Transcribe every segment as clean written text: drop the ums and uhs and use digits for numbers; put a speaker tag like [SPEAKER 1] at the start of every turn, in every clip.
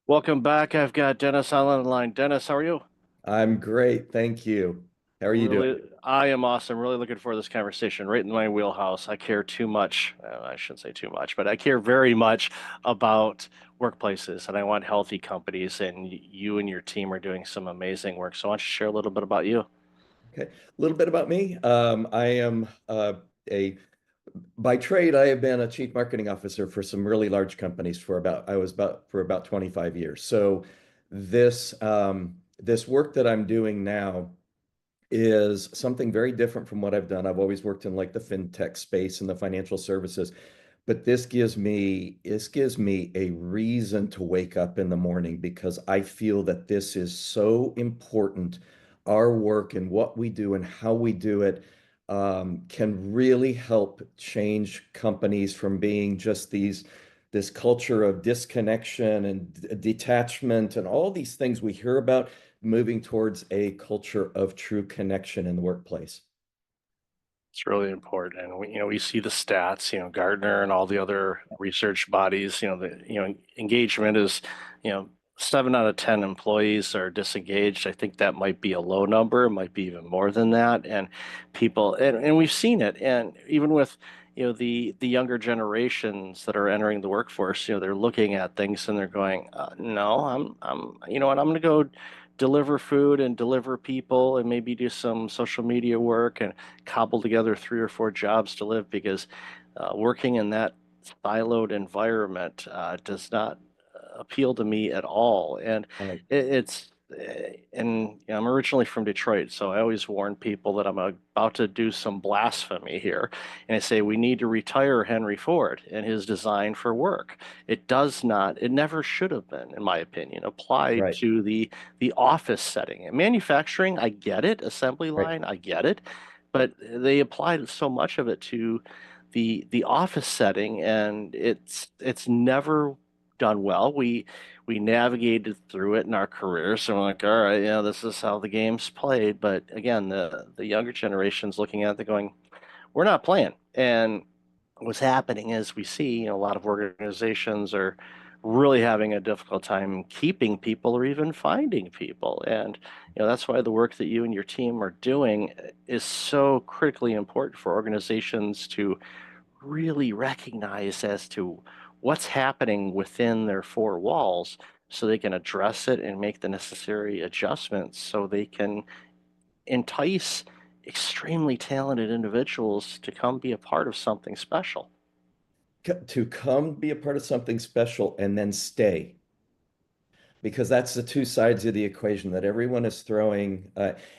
[SPEAKER 1] Welcome back. I've got Dennis Holland on the line. Dennis, how are you?
[SPEAKER 2] I'm great. Thank you. How are you doing?
[SPEAKER 1] I am awesome. Really looking forward to this conversation. Right in my wheelhouse. I care too much. I shouldn't say too much, but I care very much about workplaces, and I want healthy companies. And you and your team are doing some amazing work. So, why don't you share a little bit about you?
[SPEAKER 2] Okay. A little bit about me. I am a by trade, I have been a chief marketing officer for some really large companies I was about for about 25 years. So this work that I'm doing now is something very different from what I've done. I've always worked in like the fintech space and the financial services. But this gives me a reason to wake up in the morning because I feel that this is so important. Our work and what we do and how we do it can really help change companies from being just this culture of disconnection and detachment and all these things we hear about, moving towards a culture of true connection in the workplace.
[SPEAKER 1] It's really important, and we see the stats. Gartner and all the other research bodies. Engagement is, you know, 7 out of 10 employees are disengaged. I think that might be a low number. It might be even more than that. And people, and we've seen it. And even with, the younger generations that are entering the workforce, they're looking at things and they're going, no, you know what, I'm going to go deliver food and deliver people and maybe do some social media work and cobble together 3 or 4 jobs to live because working in that siloed environment does not appeal to me at all. And
[SPEAKER 2] Uh,
[SPEAKER 1] I'm originally from Detroit, so I always warn people that I'm about to do some blasphemy here. And I say we need to retire Henry Ford and his design for work. It does not, it never should have been, in my opinion, applied
[SPEAKER 2] right,
[SPEAKER 1] to the office setting. And manufacturing, I get it. Assembly
[SPEAKER 2] right.
[SPEAKER 1] line, I get it. But they applied so much of it to the office setting, and it's never done well. We navigated through it in our careers, so we're like, all right, this is how the game's played. But again, the younger generation's looking at it going, we're not playing. And what's happening is we see, a lot of organizations are really having a difficult time keeping people or even finding people. And, that's why the work that you and your team are doing is so critically important for organizations to really recognize as to what's happening within their 4 walls so they can address it and make the necessary adjustments so they can entice extremely talented individuals to come be a part of something special.
[SPEAKER 2] To come be a part of something special and then stay, because that's the two sides of the equation that everyone is throwing.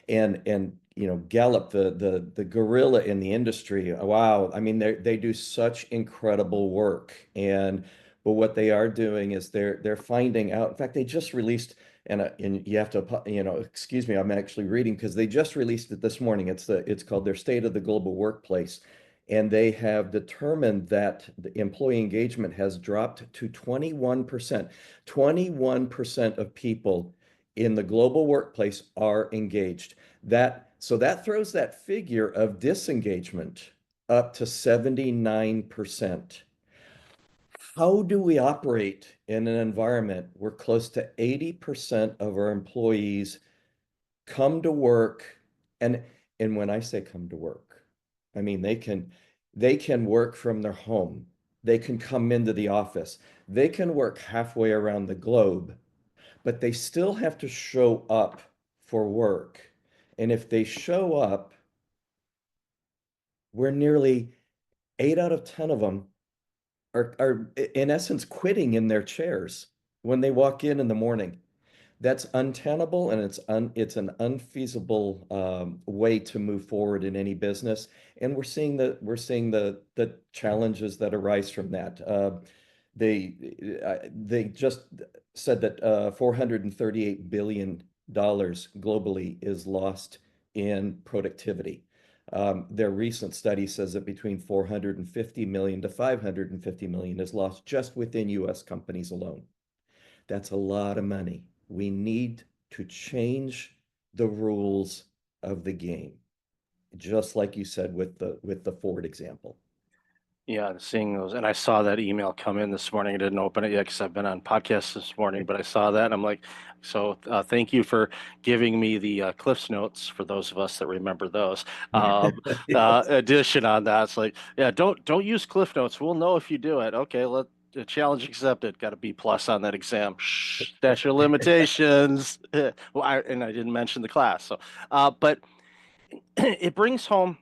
[SPEAKER 2] And Gallup, the gorilla in the industry, wow, I mean they do such incredible work. And but what they are doing is they're finding out. In fact, they just released, and you have to, excuse me, I'm actually reading because they just released it this morning. It's called their State of the Global Workplace. And they have determined that the employee engagement has dropped to 21%. 21% of people in the global workplace are engaged. So that throws that figure of disengagement up to 79%. How do we operate in an environment where close to 80% of our employees come to work, and and when I say come to work, I mean they can work from their home. They can come into the office. They can work halfway around the globe, but they still have to show up for work. And if they show up, we're nearly 8 out of 10 of them are in essence quitting in their chairs when they walk in the morning. That's untenable, and it's an unfeasible way to move forward in any business. And we're seeing the challenges that arise from that. They just said that $438 billion globally is lost in productivity. Their recent study says that between 450 million to 550 million is lost just within US companies alone. That's a lot of money. We need to change the rules of the game, just like you said with the Ford example.
[SPEAKER 1] Yeah, seeing those, and I saw that email come in this morning. I didn't open it yet because I've been on podcasts this morning, but I saw that and I'm like, so thank you for giving me the Cliff's Notes for those of us that remember those.
[SPEAKER 2] Yes.
[SPEAKER 1] Addition on that, it's like, yeah, don't use Cliff Notes. We'll know if you do it. Okay, let challenge accepted. Got a B plus on that exam. Shh, statute of limitations. Well, I didn't mention the class, so but it brings home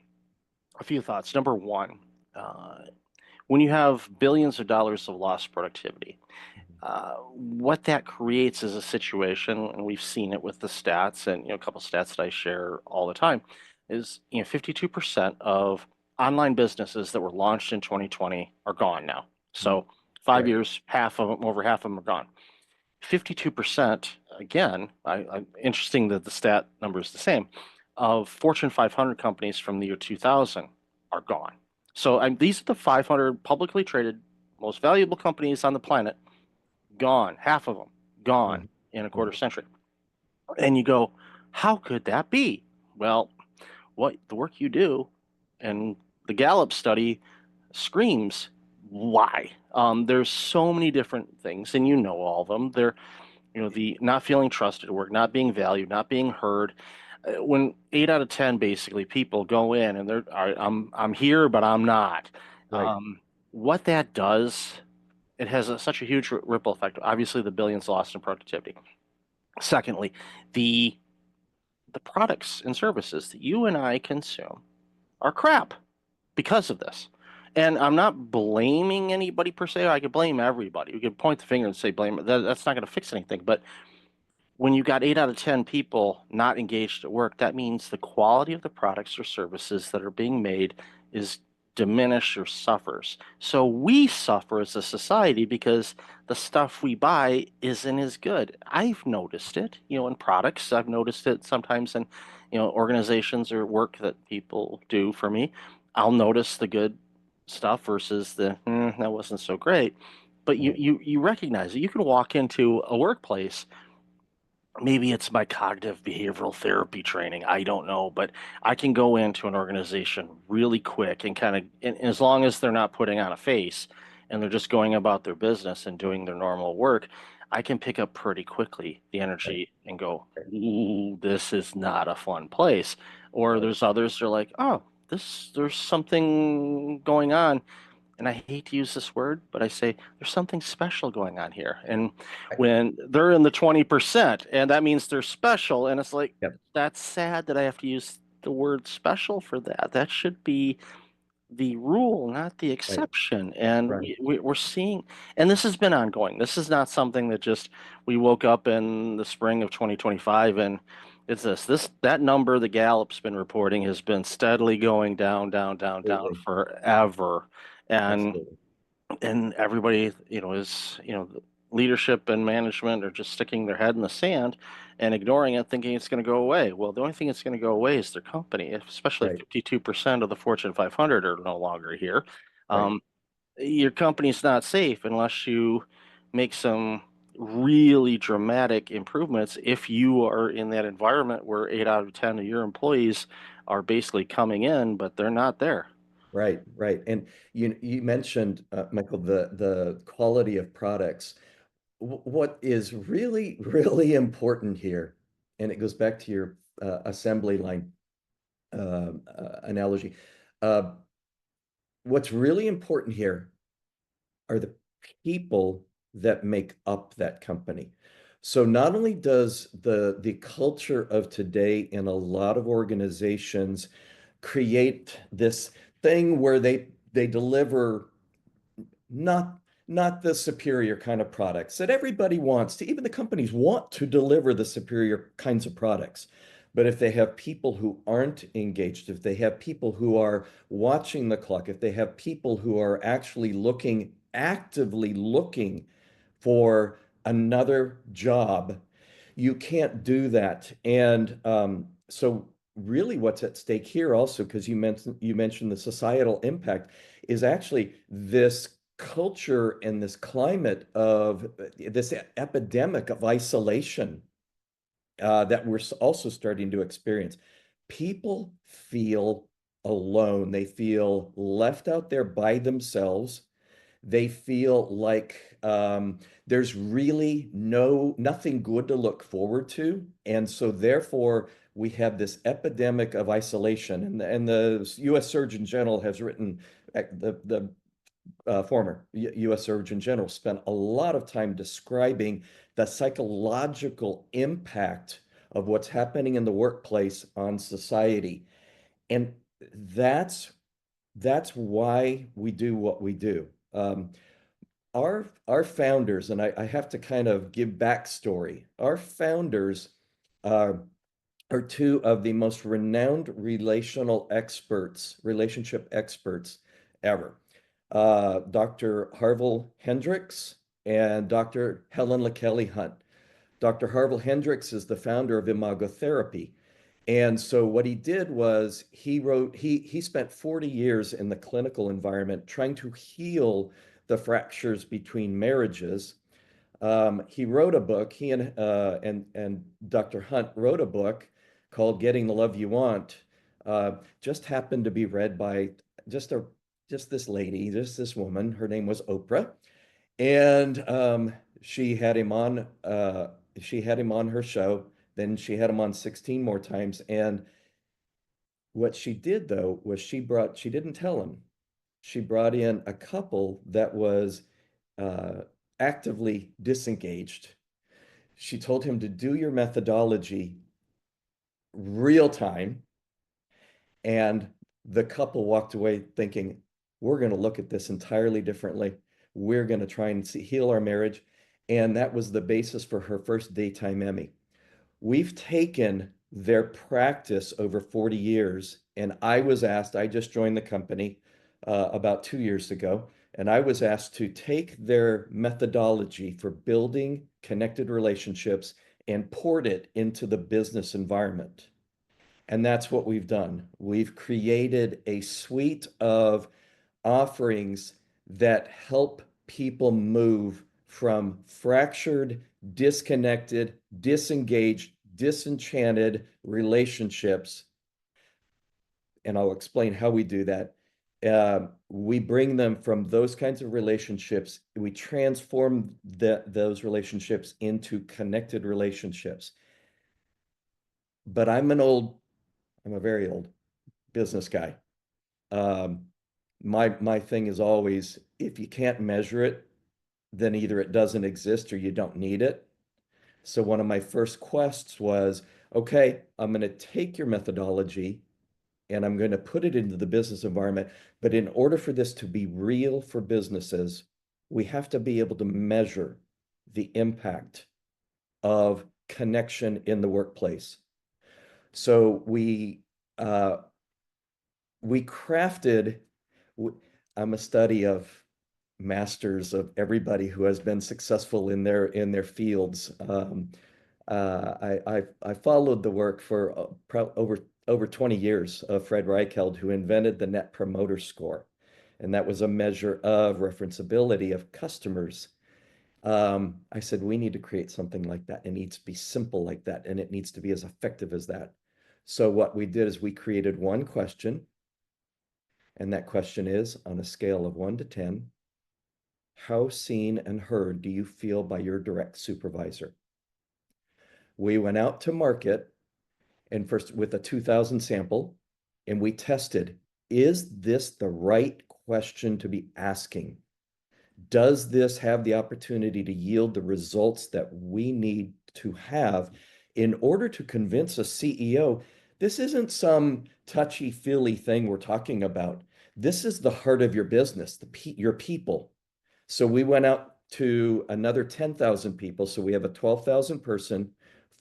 [SPEAKER 1] a few thoughts. Number one. Uh, when you have billions of dollars of lost productivity, what that creates is a situation, and we've seen it with the stats, and a couple of stats that I share all the time, is 52% of online businesses that were launched in 2020 are gone now. So five
[SPEAKER 2] Right.
[SPEAKER 1] years, half of them, over half of them are gone. 52%, again, interesting that the stat number is the same, of Fortune 500 companies from the year 2000 are gone. So these are the 500 publicly traded most valuable companies on the planet, gone, half of them gone
[SPEAKER 2] Mhm.
[SPEAKER 1] in a quarter
[SPEAKER 2] Mhm.
[SPEAKER 1] century. And you go, how could that be? Well, what the work you do and the Gallup study screams why. There's so many different things, and all of them. They're the not feeling trusted at work, not being valued, not being heard. When 8 out of 10 basically people go in and they're, all right, I'm here, but I'm not.
[SPEAKER 2] Right.
[SPEAKER 1] What that does, it has such a huge ripple effect. Obviously, the billions lost in productivity. Secondly, the the products and services that you and I consume are crap because of this. And I'm not blaming anybody per se. I could blame everybody. We could point the finger and say blame. That's not going to fix anything. But when you got 8 out of 10 people not engaged at work, that means the quality of the products or services that are being made is diminished or suffers. So we suffer as a society because the stuff we buy isn't as good. I've noticed it, in products. I've noticed it sometimes in, organizations or work that people do for me. I'll notice the good stuff versus the that wasn't so great. But you
[SPEAKER 2] Right.
[SPEAKER 1] you you recognize it. You can walk into a workplace. Maybe it's my cognitive behavioral therapy training. I don't know, but I can go into an organization really quick and kind of, and as long as they're not putting on a face and they're just going about their business and doing their normal work, I can pick up pretty quickly the
[SPEAKER 2] Right.
[SPEAKER 1] energy and go, ooh, this is not a fun place. Or
[SPEAKER 2] Right.
[SPEAKER 1] there's others that are like, oh, there's something going on, and I hate to use this word, but I say there's something special going on here. And
[SPEAKER 2] Right.
[SPEAKER 1] when they're in the 20%, and that means they're special, and it's like,
[SPEAKER 2] Yep.
[SPEAKER 1] that's sad that I have to use the word special for that. That should be the rule, not the
[SPEAKER 2] Right.
[SPEAKER 1] exception. And
[SPEAKER 2] Right.
[SPEAKER 1] we're seeing, and this has been ongoing. This is not something that just we woke up in the spring of 2025 and it's that number the Gallup's been reporting has been steadily going down, down, down, down
[SPEAKER 2] Absolutely.
[SPEAKER 1] forever. And
[SPEAKER 2] Absolutely.
[SPEAKER 1] everybody, is, the leadership and management are just sticking their head in the sand and ignoring it, thinking it's going to go away. Well, the only thing that's going to go away is their company, especially
[SPEAKER 2] Right.
[SPEAKER 1] 52% of the Fortune 500 are no longer here.
[SPEAKER 2] Right.
[SPEAKER 1] Um, your company's not safe unless you make some really dramatic improvements. If you are in that environment where 8 out of 10 of your employees are basically coming in, but they're not there.
[SPEAKER 2] Right. Right. And you mentioned, Michael, the quality of products. What is really, really important here, and it goes back to your assembly line analogy. Uh, what's really important here are the people that make up that company. So not only does the culture of today in a lot of organizations create this thing where they deliver not not the superior kind of products that everybody wants to, even the companies want to deliver the superior kinds of products. But if they have people who aren't engaged, if they have people who are watching the clock, if they have people who are actually actively looking for another job, you can't do that. And so really what's at stake here also, because you mentioned the societal impact, is actually this culture and this climate of this epidemic of isolation that we're also starting to experience. People feel alone. They feel left out there by themselves. They feel like there's really nothing good to look forward to. And so therefore we have this epidemic of isolation. And the US Surgeon General has written, the former US Surgeon General spent a lot of time describing the psychological impact of what's happening in the workplace on society. And that's that's why we do what we do. Our founders, and I have to kind of give backstory. Our founders uh, are two of the most renowned relationship experts ever. Dr. Harville Hendricks and Dr. Helen LaKelly Hunt. Dr. Harville Hendricks is the founder of imagotherapy. And so what he did was he spent 40 years in the clinical environment trying to heal the fractures between marriages. He wrote a book. He and Dr. Hunt wrote a book called "Getting the Love You Want." Just happened to be read by just a just this lady, just this woman. Her name was Oprah, and she had him on. She had him on her show. Then she had him on 16 more times. And what she did though was she didn't tell him. She brought in a couple that was uh, actively disengaged. She told him to do your methodology real time. And the couple walked away thinking, we're going to look at this entirely differently. We're going to try and heal our marriage. And that was the basis for her first daytime Emmy. We've taken their practice over 40 years, and I just joined the company about 2 years ago, and I was asked to take their methodology for building connected relationships and port it into the business environment. And that's what we've done. We've created a suite of offerings that help people move from fractured, disconnected, disengaged, disenchanted relationships. And I'll explain how we do that. We bring them from those kinds of relationships. We transform those relationships into connected relationships. But I'm a very old business guy. Um, my thing is always, if you can't measure it, then either it doesn't exist or you don't need it. So one of my first quests was, okay, I'm going to take your methodology and I'm going to put it into the business environment. But in order for this to be real for businesses, we have to be able to measure the impact of connection in the workplace. So uh, we crafted, I'm a study of masters of everybody who has been successful in their fields. I followed the work for over 20 years of Fred Reichheld, who invented the Net Promoter Score, and that was a measure of referenceability of customers. I said we need to create something like that. It needs to be simple like that, and it needs to be as effective as that. So what we did is we created one question, and that question is on a scale of 1 to 10. How seen and heard do you feel by your direct supervisor? We went out to market and first with a 2000 sample, and we tested, is this the right question to be asking? Does this have the opportunity to yield the results that we need to have in order to convince a CEO this isn't some touchy-feely thing we're talking about? This is the heart of your business, your people. So we went out to another 10,000 people. So we have a 12,000 person,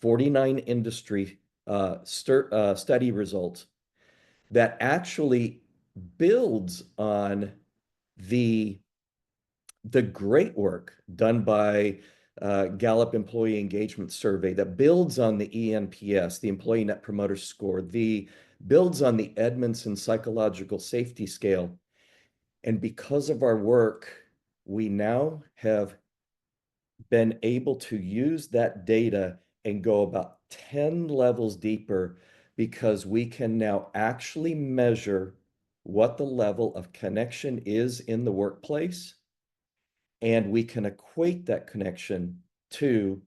[SPEAKER 2] 49 industry study results that actually builds on the the great work done by Gallup Employee Engagement Survey, that builds on the ENPS, the Employee Net Promoter Score, the builds on the Edmondson Psychological Safety Scale. And because of our work, we now have been able to use that data and go about 10 levels deeper because we can now actually measure what the level of connection is in the workplace, and we can equate that connection to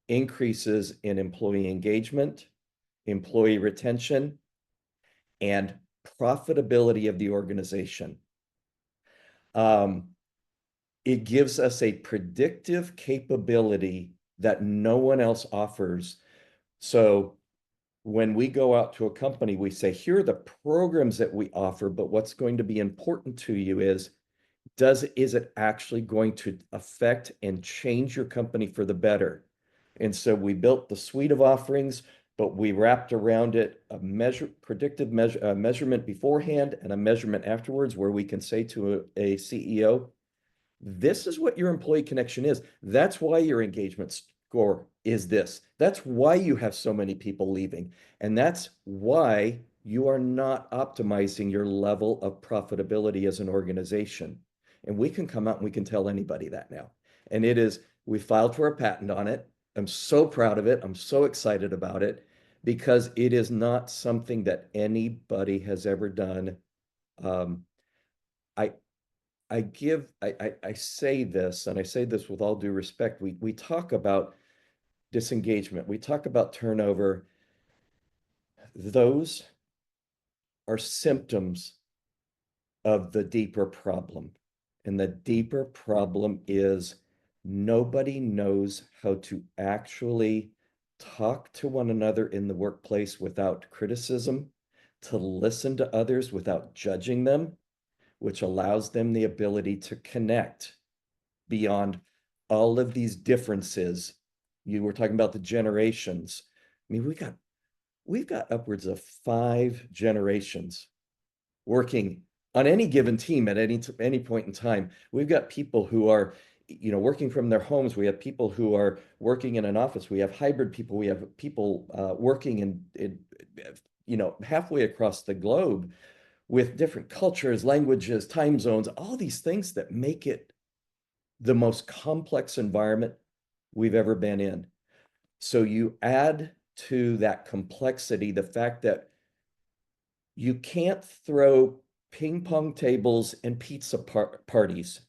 [SPEAKER 2] increases in employee engagement, employee retention, and profitability of the organization. Um, it gives us a predictive capability that no one else offers. So when we go out to a company, we say, here are the programs that we offer, but what's going to be important to you is it actually going to affect and change your company for the better? And so we built the suite of offerings, but we wrapped around it a predictive measurement beforehand and a measurement afterwards, where we can say to a CEO, this is what your employee connection is. That's why your engagement score is this. That's why you have so many people leaving. And that's why you are not optimizing your level of profitability as an organization. And we can come out and we can tell anybody that now. And we filed for a patent on it. I'm so proud of it. I'm so excited about it because it is not something that anybody has ever done. Um, I, I say this, and I say this with all due respect. We talk about disengagement, we talk about turnover. Those are symptoms of the deeper problem. And the deeper problem is nobody knows how to actually talk to one another in the workplace without criticism, to listen to others without judging them, which allows them the ability to connect beyond all of these differences. You were talking about the generations. I mean, we've got upwards of 5 generations working on any given team at any point in time. We've got people who are, working from their homes. We have people who are working in an office. We have hybrid people. We have people working halfway across the globe with different cultures, languages, time zones, all these things that make it the most complex environment we've ever been in. So you add to that complexity the fact that you can't throw ping pong tables and pizza parties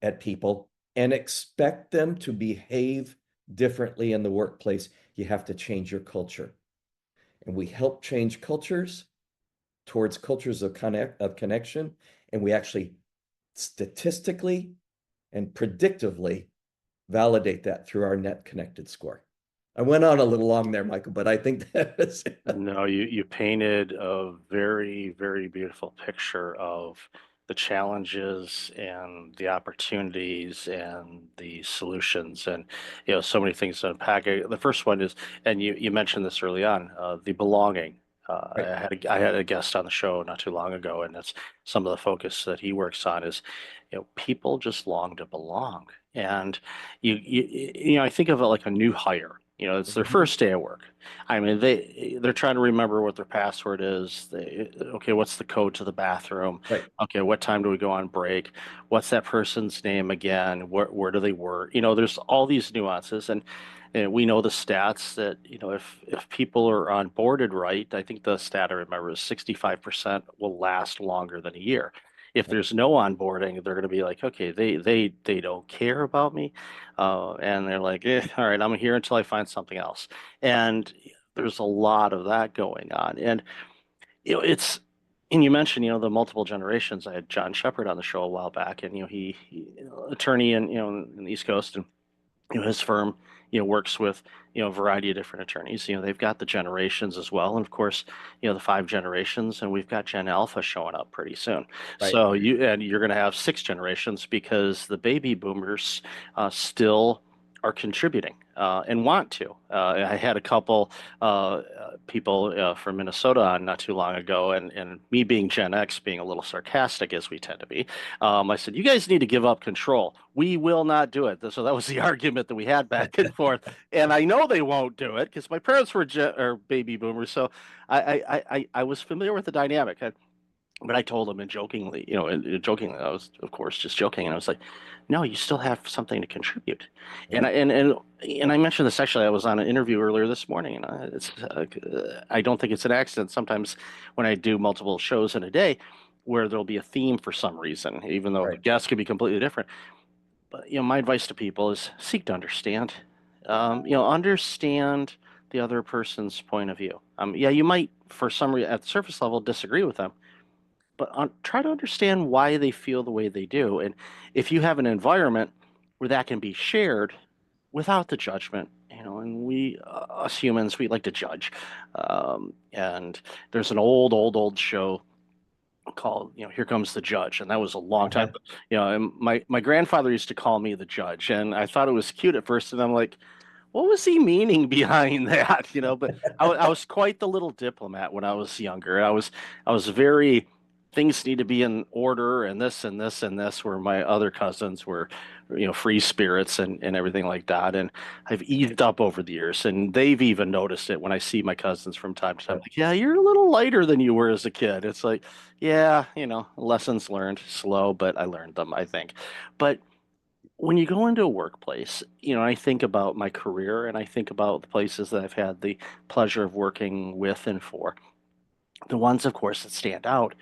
[SPEAKER 2] at people and expect them to behave differently in the workplace. You have to change your culture. And we help change cultures towards cultures of connection. And we actually statistically and predictively validate that through our net connected score. I went on a little long there, Michael, but I think that is
[SPEAKER 1] No, you painted a very, very beautiful picture of the challenges and the opportunities and the solutions, and so many things to unpack. The first one is, and you mentioned this early on, the belonging.
[SPEAKER 2] right.
[SPEAKER 1] I had a guest on the show not too long ago, and that's some of the focus that he works on is, people just long to belong. And I think of it like a new hire. It's their
[SPEAKER 2] Mhm.
[SPEAKER 1] first day at work. I mean, they're trying to remember what their password is. Okay, what's the code to the bathroom?
[SPEAKER 2] Right.
[SPEAKER 1] Okay, what time do we go on break? What's that person's name again? Where do they work? There's all these nuances, and we know the stats that if people are onboarded right, I think the stat I remember is 65% will last longer than a year. If
[SPEAKER 2] Right.
[SPEAKER 1] there's no onboarding, they're going to be like, okay, they don't care about me, and they're like, all right, I'm here until I find something else. And there's a lot of that going on. And it's and you mentioned the multiple generations. I had John Shepard on the show a while back, and he attorney in the East Coast, and his firm works with a variety of different attorneys. They've got the generations as well, and of course the 5 generations, and we've got Gen Alpha showing up pretty soon.
[SPEAKER 2] Right.
[SPEAKER 1] So you're going to have 6 generations because the baby boomers still are contributing and want to. I had a couple people from Minnesota on not too long ago, and me being Gen X, being a little sarcastic as we tend to be, I said, you guys need to give up control. We will not do it. So that was the argument that we had back and forth. And I know they won't do it because my parents were baby boomers. So I was familiar with the dynamic. But I told him and jokingly, and jokingly, I was of course just joking, and I was like, "No, you still have something to contribute." And
[SPEAKER 2] Yeah,
[SPEAKER 1] I mentioned this actually. I was on an interview earlier this morning, and I don't think it's an accident. Sometimes when I do multiple shows in a day, where there'll be a theme for some reason, even though the
[SPEAKER 2] right,
[SPEAKER 1] guests could be completely different. But my advice to people is seek to understand. Understand the other person's point of view. Yeah, you might, for some reason, at the surface level, disagree with them, but try to understand why they feel the way they do. And if you have an environment where that can be shared without the judgment, and we, us humans, we like to judge. And there's an old show called, Here Comes the Judge, and that was a long time.
[SPEAKER 2] uh-huh.
[SPEAKER 1] And my grandfather used to call me the judge, and I thought it was cute at first, and I'm like, what was he meaning behind that? But I was quite the little diplomat when I was younger. I was very, things need to be in order, and this and this and this, where my other cousins were, free spirits and everything like that. And I've eased up over the years, and they've even noticed it when I see my cousins from time to time.
[SPEAKER 2] Yeah.
[SPEAKER 1] Like, yeah, you're a little lighter than you were as a kid. It's like, yeah, lessons learned, slow, but I learned them, I think. But when you go into a workplace, I think about my career and I think about the places that I've had the pleasure of working with and for. The ones, of course, that stand out,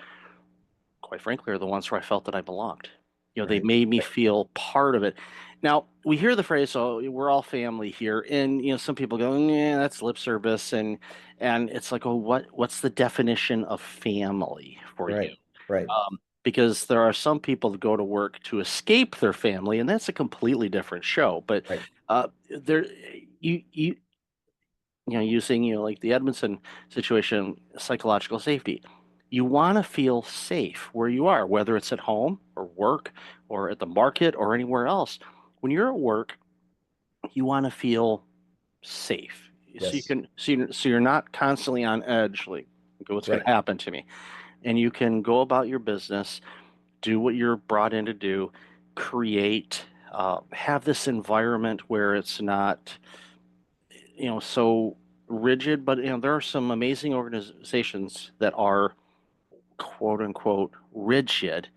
[SPEAKER 1] quite frankly, are the ones where I felt that I belonged. They
[SPEAKER 2] Right,
[SPEAKER 1] made me
[SPEAKER 2] right,
[SPEAKER 1] feel part of it. Now, we hear the phrase, "Oh, we're all family here," and some people go, "Yeah, that's lip service," and it's like, "Oh, what's the definition of family for you?"
[SPEAKER 2] right, right,
[SPEAKER 1] Because there are some people that go to work to escape their family, and that's a completely different show. But
[SPEAKER 2] right.
[SPEAKER 1] there, using like the Edmondson situation, psychological safety. You want to feel safe where you are, whether it's at home or work or at the market or anywhere else. When you're at work, you want to feel safe, so you
[SPEAKER 2] Yes,
[SPEAKER 1] can so you're not constantly on edge, like, okay, what's going
[SPEAKER 2] right,
[SPEAKER 1] to happen to me, and you can go about your business, do what you're brought in to do, create, have this environment where it's not, so rigid. But there are some amazing organizations that are quote unquote rigid,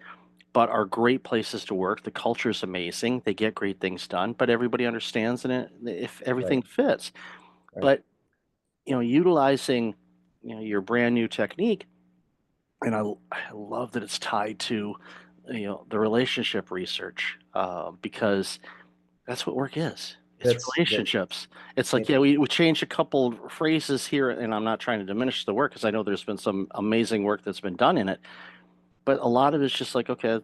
[SPEAKER 1] but are great places to work. The culture is amazing. They get great things done, but everybody understands, and if everything
[SPEAKER 2] right,
[SPEAKER 1] fits.
[SPEAKER 2] right.
[SPEAKER 1] But utilizing your brand new technique, and I love that it's tied to the relationship research, because that's what work is. It's
[SPEAKER 2] That's that.
[SPEAKER 1] relationships. It's like,
[SPEAKER 2] It,
[SPEAKER 1] yeah, we changed a couple phrases here, and I'm not trying to diminish the work because I know there's been some amazing work that's been done in it. But a lot of it's just like, okay,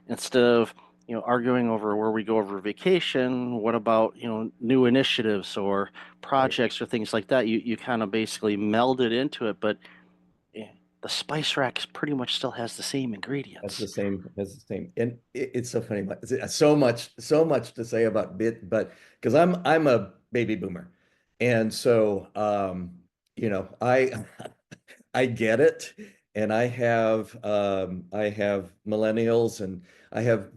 [SPEAKER 1] instead of arguing over where we go over vacation, what about new initiatives or
[SPEAKER 2] right.
[SPEAKER 1] projects or things like that? You kind of basically meld it into it, but yeah, the spice rack pretty much still has the same
[SPEAKER 2] That's
[SPEAKER 1] ingredients.
[SPEAKER 2] the same. That's the same. And it's so funny. So much to say about bit, but because I'm a baby boomer, and so I get it, and I have millennials, and I have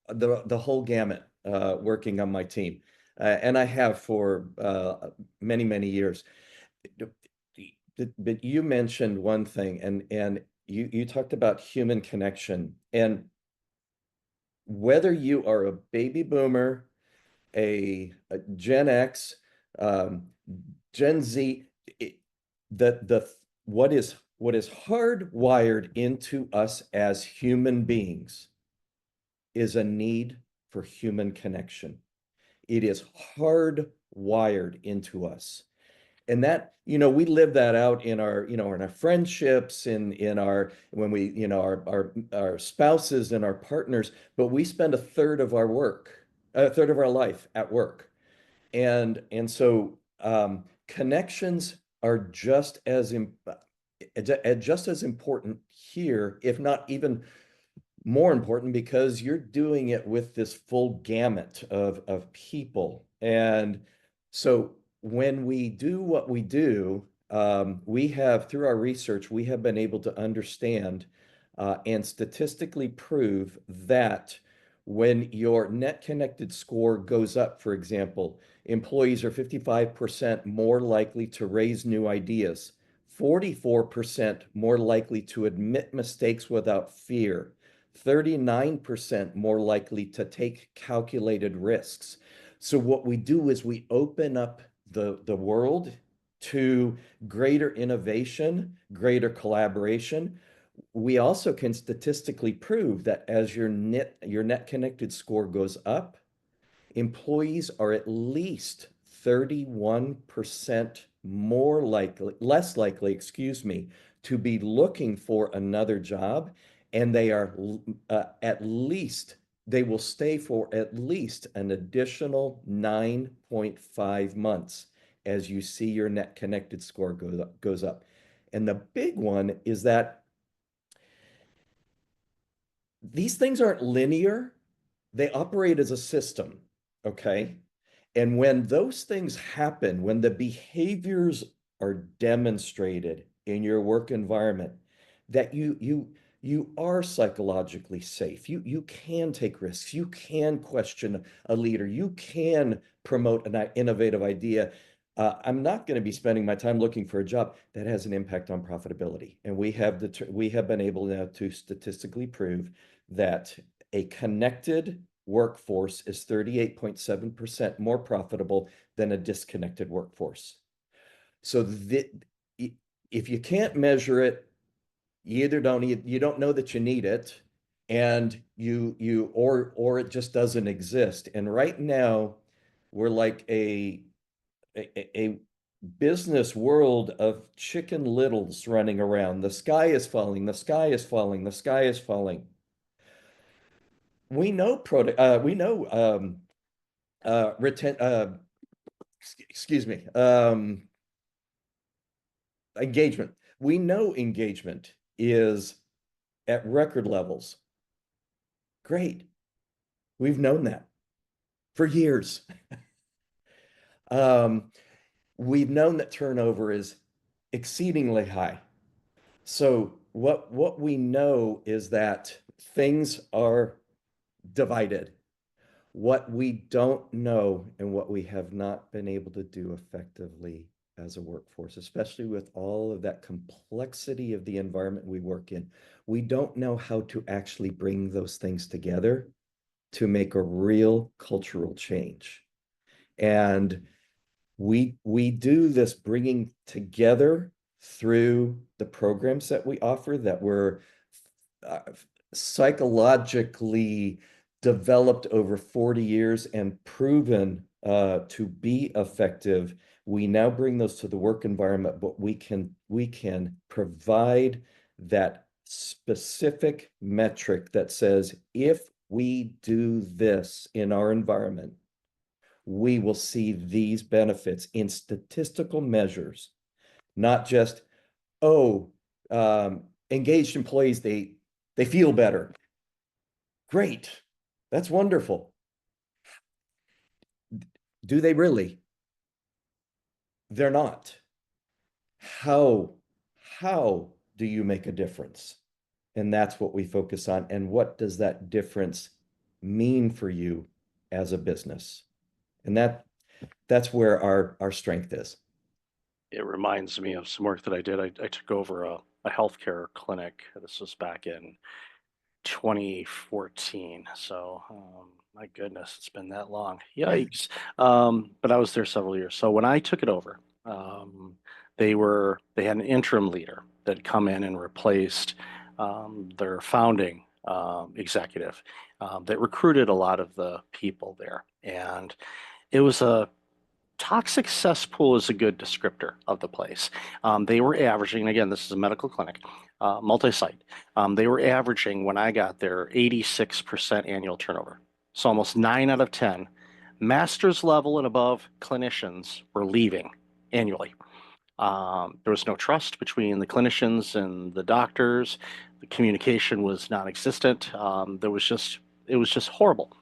[SPEAKER 2] the whole gamut working on my team, and I have for many years. But you mentioned one thing, and you talked about human connection, and whether you are a baby boomer, a Gen X, um, Gen Z, it, the what is hardwired into us as human beings is a need for human connection. It is hardwired into us. And that, we live that out in our, in our friendships, in our, when we, our spouses and our partners, but we spend a third of our life at work. And so connections are just as important here, if not even more important, because you're doing it with this full gamut of people. And so when we do what we do, we have, through our research, we have been able to understand and statistically prove that when your net connected score goes up, for example, employees are 55% more likely to raise new ideas, 44% more likely to admit mistakes without fear, 39% more likely to take calculated risks. So what we do is we open up the world to greater innovation, greater collaboration. We also can statistically prove that as your net connected score goes up, employees are at least 31% less likely, excuse me, to be looking for another job. And they will stay for at least an additional 9.5 months as you see your net connected score goes up. And the big one is that these things aren't linear, they operate as a system, okay? And when those things happen, when the behaviors are demonstrated in your work environment, that you are psychologically safe. You can take risks. You can question a leader. You can promote an innovative idea. I'm not going to be spending my time looking for a job that has an impact on profitability. And we have been able now to statistically prove that a connected workforce is 38.7% more profitable than a disconnected workforce. So if you can't measure it, you don't know that you need it, and or it just doesn't exist. And right now, we're like a business world of chicken littles running around. The sky is falling, the sky is falling, the sky is falling. We know excuse me, engagement. We know engagement is at record levels. Great. We've known that for years. We've known that turnover is exceedingly high. So what we know is that things are divided. What we don't know and what we have not been able to do effectively as a workforce, especially with all of that complexity of the environment we work in, we don't know how to actually bring those things together to make a real cultural change. And we do this bringing together through the programs that we offer that were uh, psychologically developed over 40 years and proven to be effective. We now bring those to the work environment, but we can provide that specific metric that says, if we do this in our environment, we will see these benefits in statistical measures, not just, oh, engaged employees, they feel better. Great. That's wonderful. Do they really? They're not. How do you make a difference? And that's what we focus on. And what does that difference mean for you as a business? And that's where our strength is.
[SPEAKER 1] It reminds me of some work that I did. I took over a healthcare clinic. This was back in 2014. So, my goodness, it's been that long. Yikes. But I was there several years. So when I took it over, they had an interim leader that had come in and replaced their founding executive that recruited a lot of the people there. And it was a toxic cesspool is a good descriptor of the place. They were averaging, and again, this is a medical clinic, multi-site. They were averaging, when I got there, 86% annual turnover. So almost 9 out of 10 master's level and above clinicians were leaving annually. There was no trust between the clinicians and the doctors. The communication was non-existent. It was just horrible.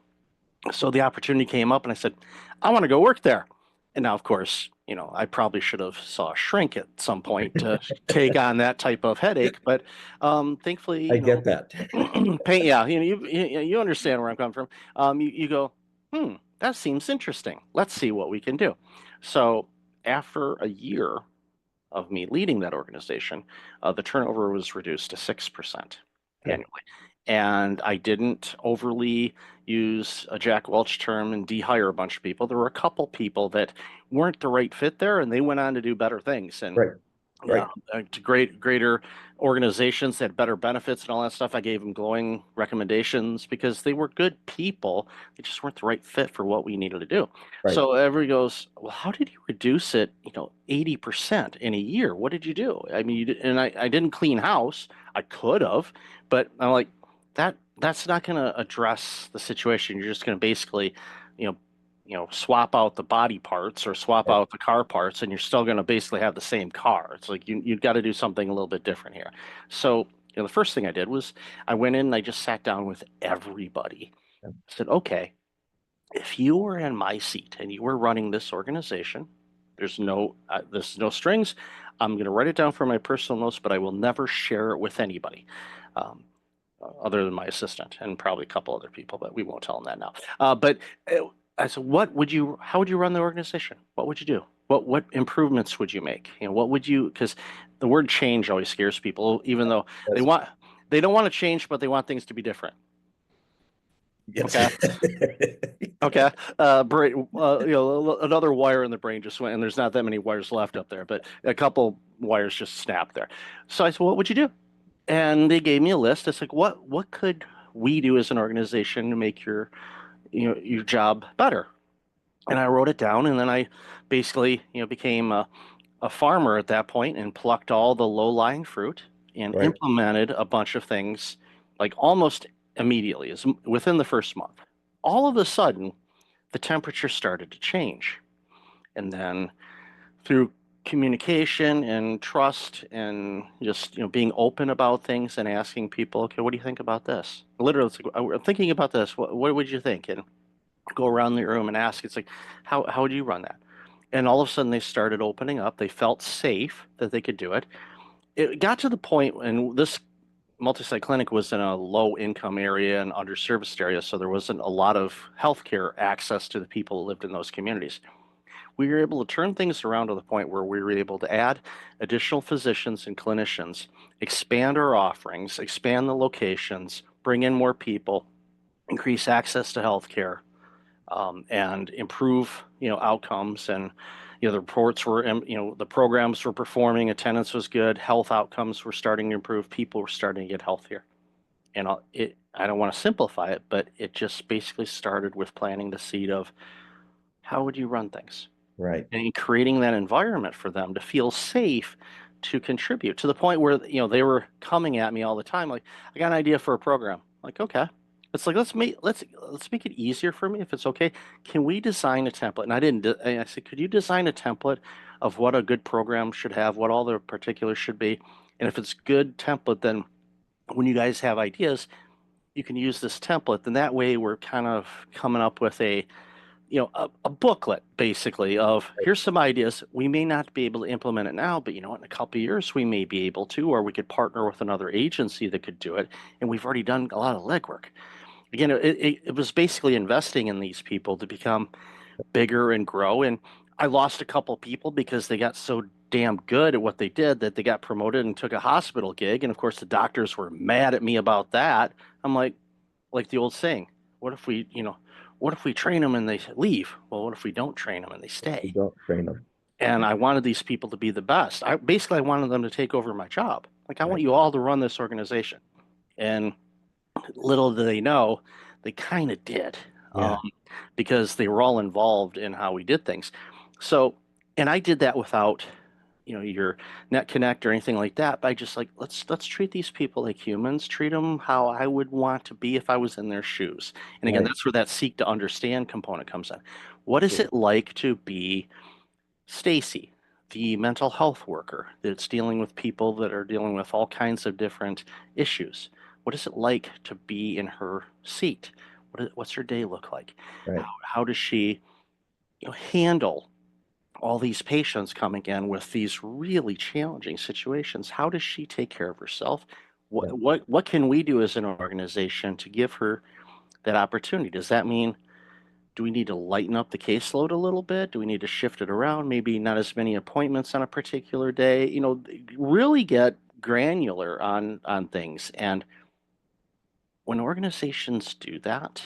[SPEAKER 1] So the opportunity came up and I said, I want to go work there. And now, of course, I probably should have saw a shrink at some point to take on that type of headache. But thankfully,
[SPEAKER 2] I get that.
[SPEAKER 1] yeah, you understand where I'm coming from. You go, that seems interesting. Let's see what we can do. So after a year of me leading that organization, the turnover was reduced to 6%
[SPEAKER 2] Okay.
[SPEAKER 1] annually. And I didn't overly use a Jack Welch term and de-hire a bunch of people. There were a couple people that weren't the right fit there, and they went on to do better things. And
[SPEAKER 2] Right.
[SPEAKER 1] yeah,
[SPEAKER 2] Right.
[SPEAKER 1] to greater organizations that had better benefits and all that stuff. I gave them glowing recommendations because they were good people. They just weren't the right fit for what we needed to do.
[SPEAKER 2] Right.
[SPEAKER 1] So everybody goes, "Well, how did you reduce it, 80% in a year? What did you do?" I mean, and I didn't clean house. I could have, but I'm like, that's not going to address the situation. You're just going to basically, you know, swap out the body parts or swap
[SPEAKER 2] Right.
[SPEAKER 1] out the car parts, and you're still going to basically have the same car. It's like you've got to do something a little bit different here. So, the first thing I did was I went in and I just sat down with everybody. I said, okay, if you were in my seat and you were running this organization, there's no strings. I'm going to write it down for my personal notes, but I will never share it with anybody. Um, other than my assistant and probably a couple other people, but we won't tell them that now. But I said, how would you run the organization? What would you do? What improvements would you make? What would you, because the word change always scares people, even though they
[SPEAKER 2] Yes.
[SPEAKER 1] want, they don't want to change, but they want things to be different.
[SPEAKER 2] Yes.
[SPEAKER 1] Okay. Okay. Another wire in the brain just went, and there's not that many wires left up there, but a couple wires just snapped there. So I said, what would you do? And they gave me a list. It's like, what could we do as an organization to make your job better? And I wrote it down, and then I basically, became a farmer at that point and plucked all the low-lying fruit and
[SPEAKER 2] Right.
[SPEAKER 1] implemented a bunch of things like almost immediately, as within the first month. All of a sudden, the temperature started to change. And then through communication and trust and just being open about things and asking people, okay, what do you think about this? Literally, it's like, I'm thinking about this. What would you think? And go around the room and ask. It's like, how would you run that? And all of a sudden, they started opening up. They felt safe that they could do it. It got to the point, and this multi-site clinic was in a low income area and underserviced area, so there wasn't a lot of healthcare access to the people who lived in those communities. We were able to turn things around to the point where we were able to add additional physicians and clinicians, expand our offerings, expand the locations, bring in more people, increase access to healthcare, and improve outcomes. And the reports were, the programs were performing, attendance was good, health outcomes were starting to improve, people were starting to get healthier. And I don't want to simplify it, but it just basically started with planting the seed of how would you run things
[SPEAKER 2] Right.
[SPEAKER 1] and creating that environment for them to feel safe to contribute, to the point where they were coming at me all the time like, I got an idea for a program. Like, okay. It's like, let's make it easier for me if it's okay. Can we design a template? And I said, could you design a template of what a good program should have, what all the particulars should be? And if it's good template, then when you guys have ideas, you can use this template. Then that way we're kind of coming up with a booklet basically of, here's some ideas. We may not be able to implement it now, but in a couple of years we may be able to, or we could partner with another agency that could do it. And we've already done a lot of legwork. Again, it was basically investing in these people to become bigger and grow. And I lost a couple of people because they got so damn good at what they did that they got promoted and took a hospital gig. And of course, the doctors were mad at me about that. I'm like the old saying, what if we train them and they leave? Well, what if we don't train them and they
[SPEAKER 2] You
[SPEAKER 1] stay?
[SPEAKER 2] don't train them.
[SPEAKER 1] And I wanted these people to be the best. I wanted them to take over my job. Like, I want
[SPEAKER 2] Right.
[SPEAKER 1] you all to run this organization. And little do they know, they kind of did,
[SPEAKER 2] Yeah.
[SPEAKER 1] because they were all involved in how we did things. So, and I did that without, your net connect or anything like that. But I just like, let's treat these people like humans, treat them how I would want to be if I was in their shoes. And again,
[SPEAKER 2] Right.
[SPEAKER 1] that's where that seek to understand component comes in. What is
[SPEAKER 2] Yeah.
[SPEAKER 1] it like to be Stacy, the mental health worker that's dealing with people that are dealing with all kinds of different issues? What is it like to be in her seat? What's her day look like?
[SPEAKER 2] Right.
[SPEAKER 1] How does she, handle all these patients coming in with these really challenging situations? How does she take care of herself?
[SPEAKER 2] Yeah.
[SPEAKER 1] What can we do as an organization to give her that opportunity? Does that mean do we need to lighten up the caseload a little bit? Do we need to shift it around? Maybe not as many appointments on a particular day. Really get granular on things. And when organizations do that,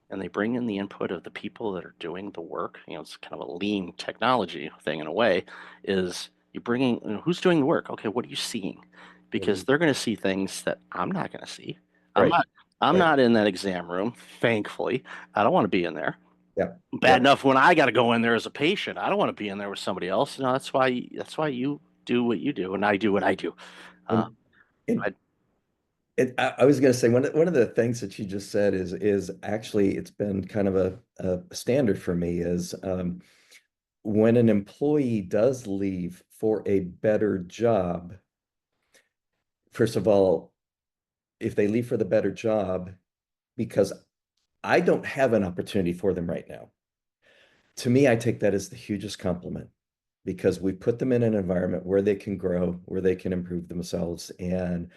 [SPEAKER 1] and they bring in the input of the people that are doing the work, it's kind of a lean technology thing in a way, is you bringing, who's doing the work? Okay, what are you seeing?
[SPEAKER 2] What do
[SPEAKER 1] Because
[SPEAKER 2] you,
[SPEAKER 1] they're going to see things that I'm not going to see. I'm
[SPEAKER 2] right,
[SPEAKER 1] not, I'm
[SPEAKER 2] right.
[SPEAKER 1] not in that exam room, thankfully. I don't want to be in there.
[SPEAKER 2] Yeah,
[SPEAKER 1] Bad
[SPEAKER 2] yeah.
[SPEAKER 1] enough when I got to go in there as a patient. I don't want to be in there with somebody else. That's why you do what you do and I do what I do. Uh,
[SPEAKER 2] And, and
[SPEAKER 1] I,
[SPEAKER 2] I was going to say one of the things that you just said is actually it's been kind of a standard for me is when an employee does leave for a better job, first of all, if they leave for the better job, because I don't have an opportunity for them right now. To me, I take that as the hugest compliment because we put them in an environment where they can grow, where they can improve themselves, and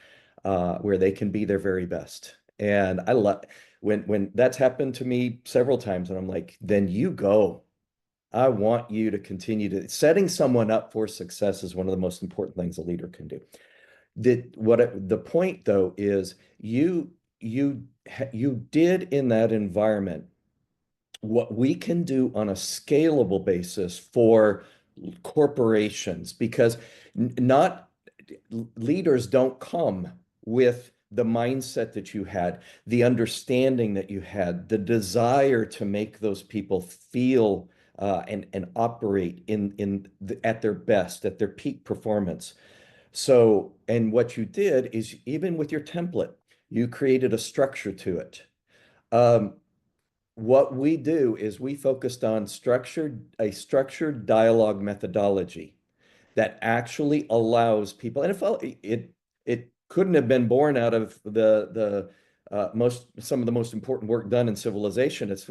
[SPEAKER 2] where they can be their very best. And I love when that's happened to me several times, and I'm like, then you go. I want you to continue to setting someone up for success is one of the most important things a leader can do. The point though is you did in that environment what we can do on a scalable basis for corporations because not leaders don't come with the mindset that you had, the understanding that you had, the desire to make those people feel and operate at their best, at their peak performance. So, and what you did is even with your template, you created a structure to it. Um, what we do is we focused on a structured dialogue methodology that actually allows people, and it couldn't have been born out of the most some of the most important work done in civilization. It's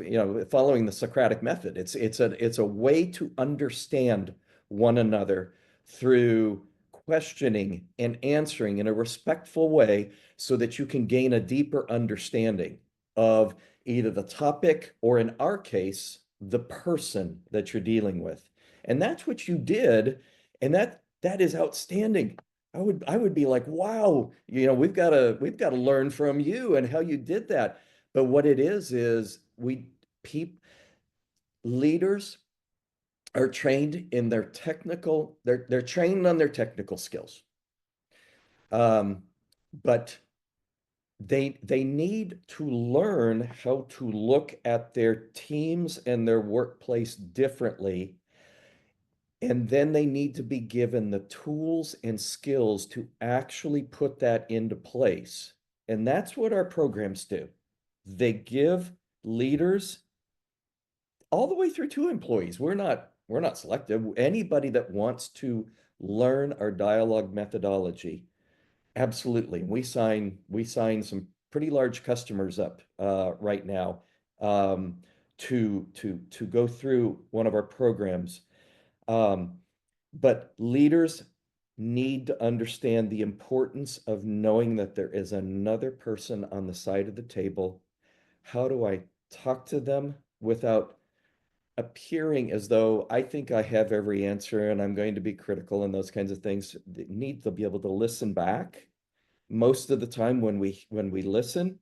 [SPEAKER 2] following the Socratic method. It's a way to understand one another through questioning and answering in a respectful way so that you can gain a deeper understanding of either the topic or in our case the person that you're dealing with. And that's what you did, and that is outstanding. I would be like, wow, we've got to learn from you and how you did that. But what it is we peep leaders are trained in their technical, they're trained on their technical skills. Um, but they need to learn how to look at their teams and their workplace differently. And then they need to be given the tools and skills to actually put that into place. And that's what our programs do. They give leaders all the way through to employees. We're not selective. Anybody that wants to learn our dialogue methodology, absolutely. We sign some pretty large customers up right now um, to go through one of our programs. Um, but leaders need to understand the importance of knowing that there is another person on the side of the table. How do I talk to them without appearing as though I think I have every answer and I'm going to be critical and those kinds of things? They need to be able to listen back. Most of the time we listen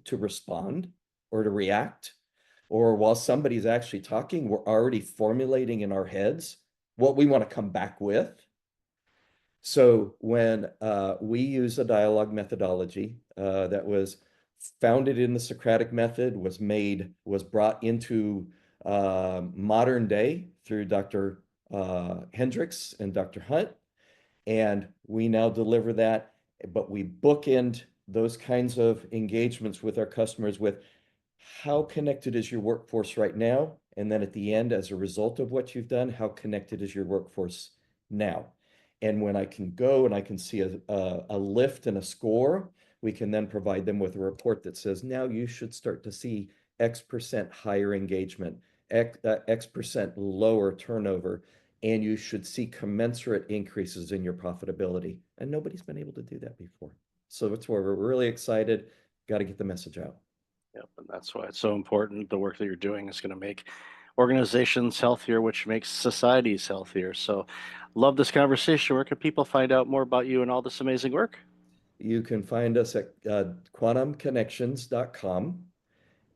[SPEAKER 2] to respond or to react, or while somebody's actually talking, we're already formulating in our heads what we want to come back with. So when we use a dialogue methodology that was founded in the Socratic method, was brought into modern day through Dr. Hendricks and Dr. Hunt, and we now deliver that, but we bookend those kinds of engagements with our customers with how connected is your workforce right now? And then at the end, as a result of what you've done, how connected is your workforce now? And when I can go and I can see a lift and a score, we can then provide them with a report that says, now you should start to see X% higher engagement, X% lower turnover, and you should see commensurate increases in your profitability. And nobody's been able to do that before. So that's where we're really excited. Got to get the message out.
[SPEAKER 1] Yep, and that's why it's so important. The work that you're doing is going to make organizations healthier, which makes societies healthier. So, love this conversation. Where can people find out more about you and all this amazing work?
[SPEAKER 2] You can find us at quantumconnections.com.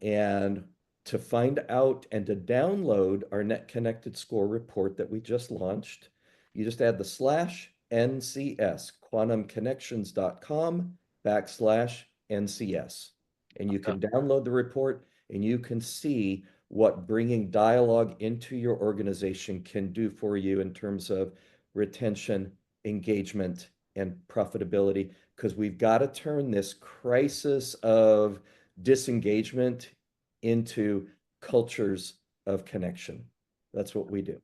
[SPEAKER 2] And to find out and to download our Net Connected Score report that we just launched, you just add the slash NCS, quantumconnections.com/NCS. And you can download the report and you can see what bringing dialogue into your organization can do for you in terms of retention, engagement, and profitability. Because we've got to turn this crisis of disengagement into cultures of connection. That's what we do.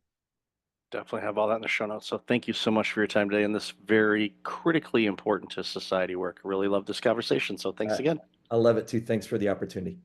[SPEAKER 1] Definitely have all that in the show notes. So, thank you so much for your time today and this very critically important to society work. Really love this conversation. So, thanks
[SPEAKER 2] I,
[SPEAKER 1] again.
[SPEAKER 2] I love it too. Thanks for the opportunity.